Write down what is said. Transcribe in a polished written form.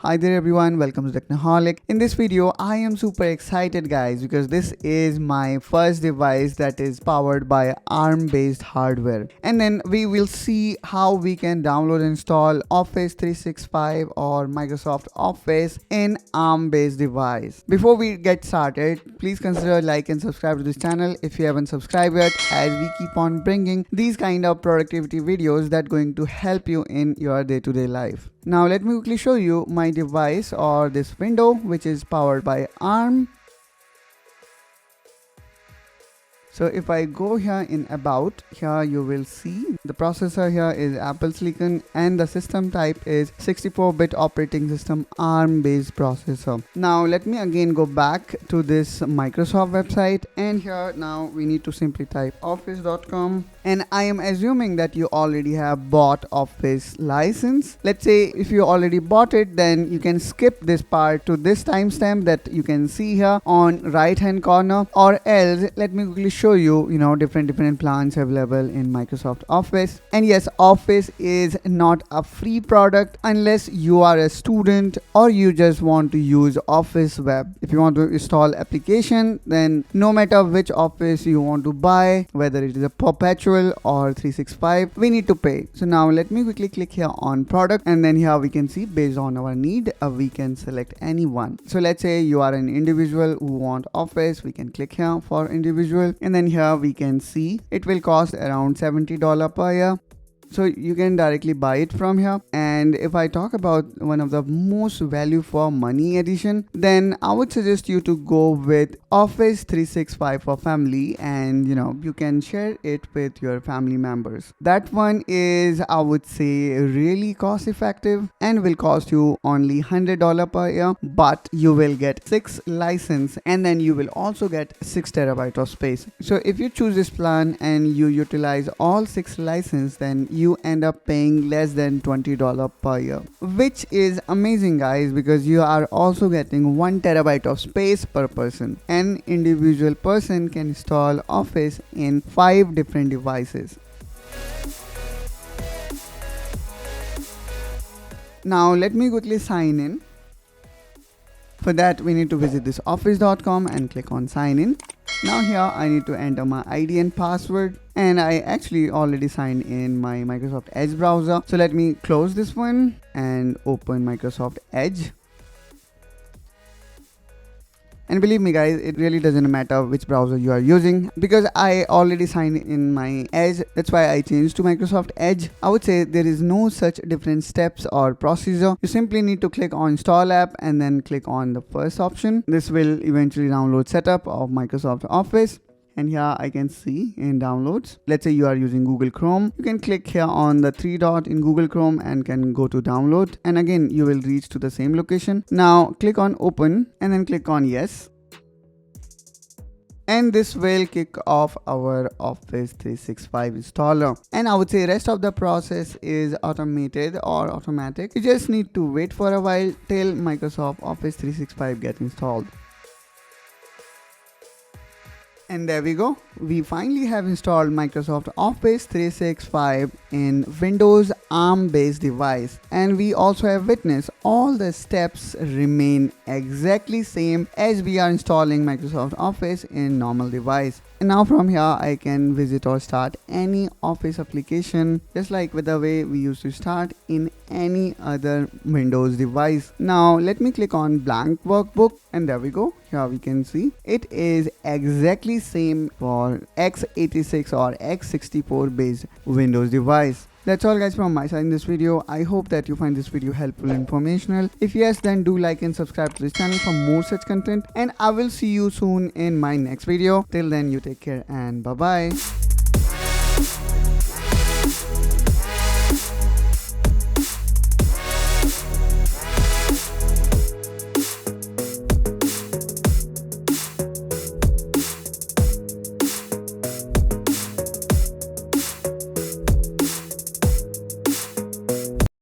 Hi there everyone, welcome to Technoholic. In this video, I am super excited guys because this is my first device that is powered by ARM based hardware. And then we will see how we can download and install Office 365 or Microsoft Office in ARM based device. Before we get started, please consider like and subscribe to this channel if you haven't subscribed yet, as we keep on bringing these kind of productivity videos that going to help you in your day-to-day life. Now let me quickly show you my device or this window which is powered by ARM. So if I go here in about, here you will see the processor here is Apple Silicon and the system type is 64-bit operating system ARM based processor. Now let me again go back to this Microsoft website, and here now we need to simply type office.com, and I am assuming that you already have bought Office license. Let's say if you already bought it, then you can skip this part to this timestamp that you can see here on right hand corner, or else let me quickly show you different plans available in Microsoft Office. And yes, Office is not a free product unless you are a student or you just want to use Office web. If you want to install application, then no matter which Office you want to buy, whether it is a perpetual or 365, we need to pay. So now let me quickly click here on product, and then here we can see based on our need we can select any one. So let's say you are an individual who want Office, we can click here for individual, and then here we can see it will cost around $70 per year. So you can directly buy it from here. And if I talk about one of the most value for money edition, then I would suggest you to go with Office 365 for family, and you can share it with your family members. That one is, I would say, really cost effective and will cost you only $100 per year, but you will get 6 license, and then you will also get 6 terabyte of space. So if you choose this plan and you utilize all 6 license, then you end up paying less than $20 per year, which is amazing guys, because you are also getting 1 terabyte of space per person. An individual person can install Office in 5 different devices. Now let me quickly sign in. For that we need to visit this office.com and click on sign in. Now here I need to enter my ID and password, and I actually already signed in my Microsoft Edge browser. So let me close this one and open Microsoft Edge. And believe me guys, it really doesn't matter which browser you are using, because I already signed in my Edge. That's why I changed to Microsoft Edge. I would say there is no such different steps or procedure. You simply need to click on install app and then click on the first option. This will eventually download setup of Microsoft Office. And here I can see in downloads, let's say you are using Google Chrome, you can click here on the 3 dot in Google Chrome and can go to download, and again you will reach to the same location. Now click on open and then click on yes, and this will kick off our Office 365 installer. And I would say rest of the process is automated or automatic. You just need to wait for a while till Microsoft Office 365 gets installed. And there we go. We finally have installed Microsoft Office 365 in Windows ARM based device. And we also have witnessed all the steps remain exactly same as we are installing Microsoft Office in normal device. And now from here I can visit or start any Office application just like with the way we used to start in any other Windows device. Now let me click on blank workbook, and there we go. Here we can see it is exactly same for x86 or x64 based Windows device. That's all guys from my side in this video. I hope that you find this video helpful and informational. If yes, then do like and subscribe to this channel for more such content, and I will see you soon in my next video. Till then, you take care and bye bye.